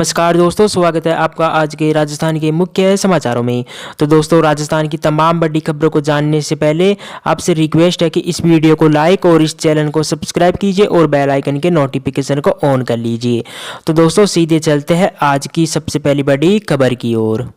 नमस्कार दोस्तों, स्वागत है आपका आज के राजस्थान के मुख्य समाचारों में। तो दोस्तों, राजस्थान की तमाम बड़ी खबरों को जानने से पहले आपसे रिक्वेस्ट है कि इस वीडियो को लाइक और इस चैनल को सब्सक्राइब कीजिए और बेल आइकन के नोटिफिकेशन को ऑन कर लीजिए। तो दोस्तों, सीधे चलते हैं आज की सबसे पहली बड़ी खबर की ओर।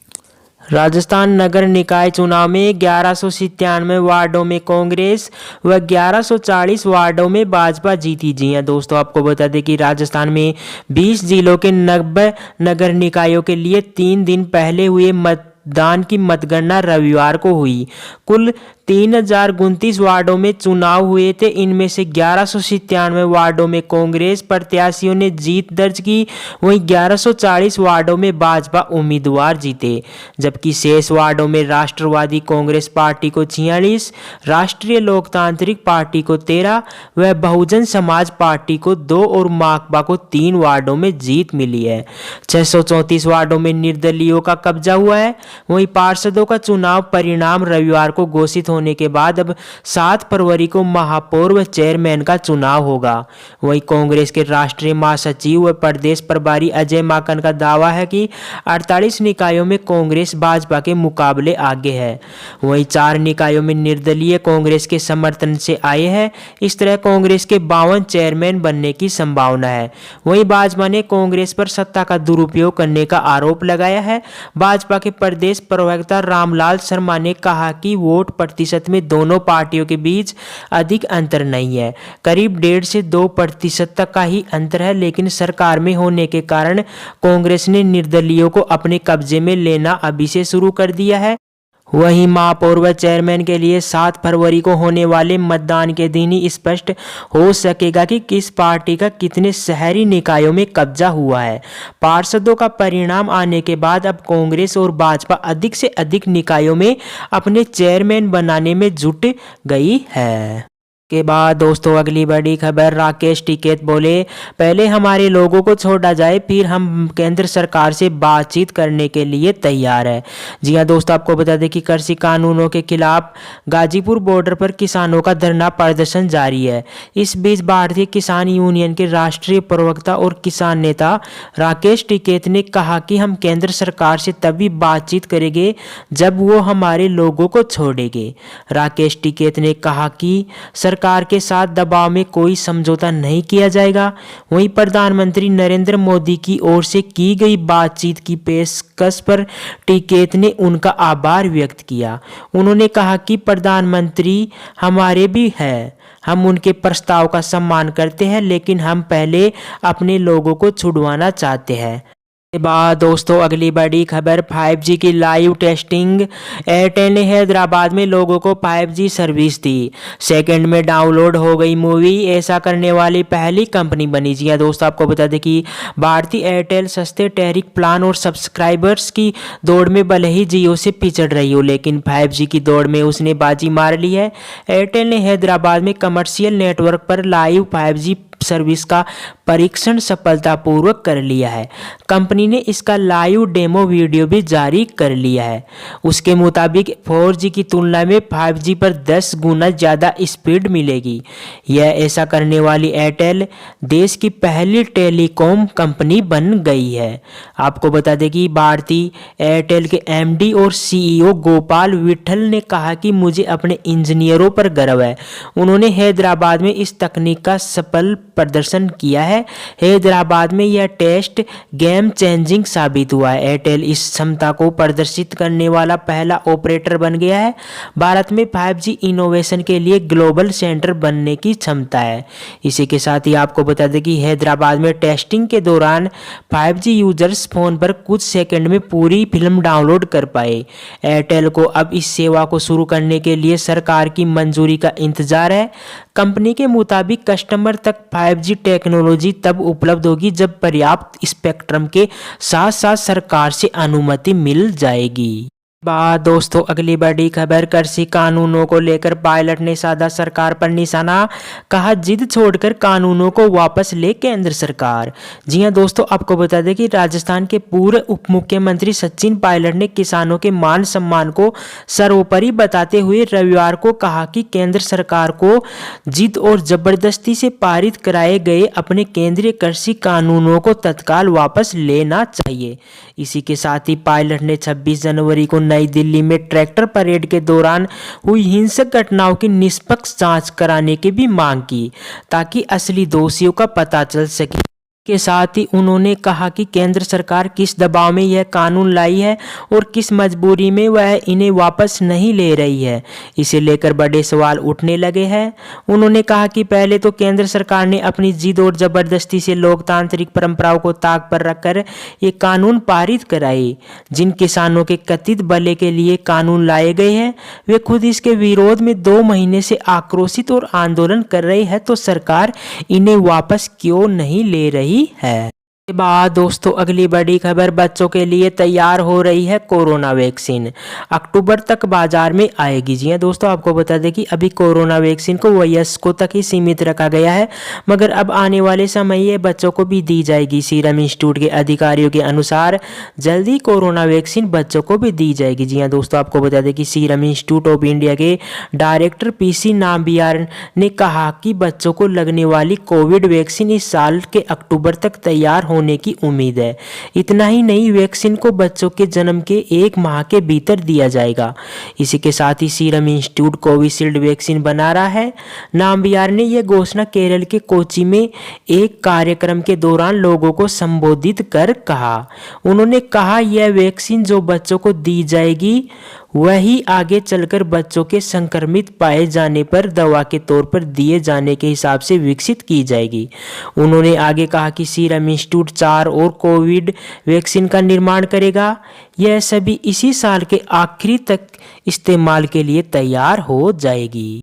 राजस्थान नगर निकाय चुनाव में 1197 वार्डों में कांग्रेस व 1140 वार्डों में भाजपा जीती। जी हां दोस्तों, आपको बता दें कि राजस्थान में 20 जिलों के 90 नगर निकायों के लिए 3 दिन पहले हुए मतदान की मतगणना रविवार को हुई। कुल 3029 वार्डों में चुनाव हुए थे। इनमें से 1197 वार्डों में कांग्रेस प्रत्याशियों ने जीत दर्ज की, वहीं 1140 वार्डों में भाजपा उम्मीदवार जीते, जबकि शेष वार्डों में राष्ट्रवादी कांग्रेस पार्टी को 46, राष्ट्रीय लोकतांत्रिक पार्टी को 13 व बहुजन समाज पार्टी को 2 और माकपा को 3 वार्डों में जीत मिली है। 634 वार्डों में निर्दलीयों का कब्जा हुआ है। वहीं पार्षदों का चुनाव परिणाम रविवार को घोषित होने के बाद अब 7 फरवरी को महापौर व चेयरमैन का चुनाव होगा। वहीं कांग्रेस के राष्ट्रीय महासचिव व प्रदेश प्रभारी अजय माकन का दावा है कि 48 निकायों में कांग्रेस भाजपा के मुकाबले आगे है। वहीं 4 निकायों में निर्दलीय कांग्रेस के समर्थन से आए हैं। इस तरह कांग्रेस के 52 चेयरमैन बनने की संभावना है। वहीं भाजपा ने कांग्रेस पर सत्ता का दुरुपयोग करने का आरोप लगाया है। भाजपा के प्रदेश प्रवक्ता रामलाल शर्मा ने कहा कि वोट प्रतिशत में दोनों पार्टियों के बीच अधिक अंतर नहीं है, करीब 1.5 से 2% तक का ही अंतर है, लेकिन सरकार में होने के कारण कांग्रेस ने निर्दलीयों को अपने कब्जे में लेना अभी से शुरू कर दिया है। वहीं महापौर व चेयरमैन के लिए 7 फरवरी को होने वाले मतदान के दिन ही स्पष्ट हो सकेगा कि किस पार्टी का कितने शहरी निकायों में कब्जा हुआ है। पार्षदों का परिणाम आने के बाद अब कांग्रेस और भाजपा अधिक से अधिक निकायों में अपने चेयरमैन बनाने में जुट गई है। के बाद दोस्तों, अगली बड़ी खबर, राकेश टिकैत बोले, पहले हमारे लोगों को छोड़ा जाए, फिर हम केंद्र सरकार से बातचीत करने के लिए तैयार है। जी हां दोस्तों, आपको बता दें कि कृषि कानूनों के खिलाफ गाजीपुर बॉर्डर पर किसानों का धरना प्रदर्शन जारी है। इस बीच भारतीय किसान यूनियन के राष्ट्रीय प्रवक्ता और किसान नेता राकेश टिकैत ने कहा कि हम केंद्र सरकार से तभी बातचीत करेंगे जब वो हमारे लोगों को छोड़ेंगे। राकेश टिकैत ने कहा कि सरकार के साथ दबाव में कोई समझौता नहीं किया जाएगा। वहीं प्रधानमंत्री नरेंद्र मोदी की ओर से की गई बातचीत की पेशकश पर टिकैत ने उनका आभार व्यक्त किया। उन्होंने कहा कि प्रधानमंत्री हमारे भी हैं, हम उनके प्रस्ताव का सम्मान करते हैं, लेकिन हम पहले अपने लोगों को छुड़वाना चाहते हैं। के बाद दोस्तों, अगली बड़ी खबर, 5G की लाइव टेस्टिंग। एयरटेल ने हैदराबाद में लोगों को 5G सर्विस दी। सेकंड में डाउनलोड हो गई मूवी, ऐसा करने वाली पहली कंपनी बनी। जी हां दोस्तों, आपको बता दें कि भारतीय एयरटेल सस्ते टैरिफ प्लान और सब्सक्राइबर्स की दौड़ में भले ही जियो से पिछड़ रही हो, लेकिन 5G की दौड़ में उसने बाजी मार ली है। एयरटेल ने हैदराबाद में कमर्शियल नेटवर्क पर लाइव 5G सर्विस का परीक्षण सफलतापूर्वक कर लिया है। कंपनी ने इसका लाइव डेमो वीडियो भी जारी कर लिया है। उसके मुताबिक 4G की तुलना में 5G पर 10 गुना ज़्यादा स्पीड मिलेगी। यह ऐसा करने वाली एयरटेल देश की पहली टेलीकॉम कंपनी बन गई है। आपको बता दें कि भारतीय एयरटेल के MD और CEO गोपाल विठल ने कहा कि मुझे अपने इंजीनियरों पर गर्व है। उन्होंने हैदराबाद में इस तकनीक का सफल प्रदर्शन किया है। हैदराबाद में यह टेस्ट गेम चेंजिंग साबित हुआ है। एयरटेल इस क्षमता को प्रदर्शित करने वाला पहला ऑपरेटर बन गया है। भारत में 5G इनोवेशन के लिए ग्लोबल सेंटर बनने की क्षमता है। इसी के साथ ही आपको बता दें कि हैदराबाद में टेस्टिंग के दौरान 5G यूजर्स फोन पर कुछ सेकंड में पूरी फिल्म डाउनलोड कर पाए। एयरटेल को अब इस सेवा को शुरू करने के लिए सरकार की मंजूरी का इंतजार है। कंपनी के मुताबिक कस्टमर तक 5G टेक्नोलॉजी तब उपलब्ध होगी जब पर्याप्त स्पेक्ट्रम के साथ साथ सरकार से अनुमति मिल जाएगी। बात दोस्तों अगली बड़ी खबर, कृषि कानूनों को लेकर पायलट ने साधा सरकार पर निशाना, कहा जिद छोड़कर कानूनों को वापस ले केंद्र सरकार। जी हां दोस्तों, आपको बता दें कि राजस्थान के पूर्व उप मुख्यमंत्री सचिन पायलट ने किसानों के मान सम्मान को सर्वोपरि बताते हुए रविवार को कहा कि केंद्र सरकार को जिद और जबरदस्ती से पारित कराए गए अपने केंद्रीय कृषि कानूनों को तत्काल वापस लेना चाहिए। इसी के साथ ही पायलट ने 26 जनवरी को नई दिल्ली में ट्रैक्टर परेड के दौरान हुई हिंसक घटनाओं की निष्पक्ष जांच कराने की भी मांग की, ताकि असली दोषियों का पता चल सके। के साथ ही उन्होंने कहा कि केंद्र सरकार किस दबाव में यह कानून लाई है और किस मजबूरी में वह इन्हें वापस नहीं ले रही है। इसे लेकर बड़े सवाल उठने लगे हैं। उन्होंने कहा कि पहले तो केंद्र सरकार ने अपनी जिद और जबरदस्ती से लोकतांत्रिक परंपराओं को ताक पर रखकर ये कानून पारित कराए। जिन किसानों के कथित भले के लिए कानून लाए गए हैं, वे खुद इसके विरोध में 2 महीने से आक्रोशित और आंदोलन कर रहे हैं, तो सरकार इन्हें वापस क्यों नहीं ले रही है। के बाद दोस्तों अगली बड़ी खबर, बच्चों के लिए तैयार हो रही है कोरोना वैक्सीन, अक्टूबर तक बाजार में आएगी। जी हां दोस्तों, आपको बता दें कि अभी कोरोना वैक्सीन को वयस्कों तक ही सीमित रखा गया है, मगर अब आने वाले समय ये बच्चों को भी दी जाएगी। सीरम इंस्टीट्यूट के अधिकारियों के अनुसार जल्दी कोरोना वैक्सीन बच्चों को भी दी जाएगी। जी हाँ दोस्तों, आपको बता दें कि सीरम इंस्टीट्यूट ऑफ इंडिया के डायरेक्टर पीसी नाम्बियार ने कहा कि बच्चों को लगने वाली कोविड वैक्सीन इस साल के अक्टूबर तक तैयार होने की उम्मीद है। इतना ही नहीं, वैक्सीन को बच्चों के जन्म के 1 माह के भीतर दिया जाएगा। इसी के साथ ही सीरम इंस्टीट्यूट कोविशील्ड वैक्सीन बना रहा है। नाम्बियार ने यह घोषणा केरल के कोची में एक कार्यक्रम के दौरान लोगों को संबोधित कर कहा। उन्होंने कहा यह वैक्सीन जो बच्चों को दी जाएगी वही आगे चलकर बच्चों के संक्रमित पाए जाने पर दवा के तौर पर दिए जाने के हिसाब से विकसित की जाएगी। उन्होंने आगे कहा कि सीरम इंस्टीट्यूट 4 और कोविड वैक्सीन का निर्माण करेगा। यह सभी इसी साल के आखिरी तक इस्तेमाल के लिए तैयार हो जाएगी।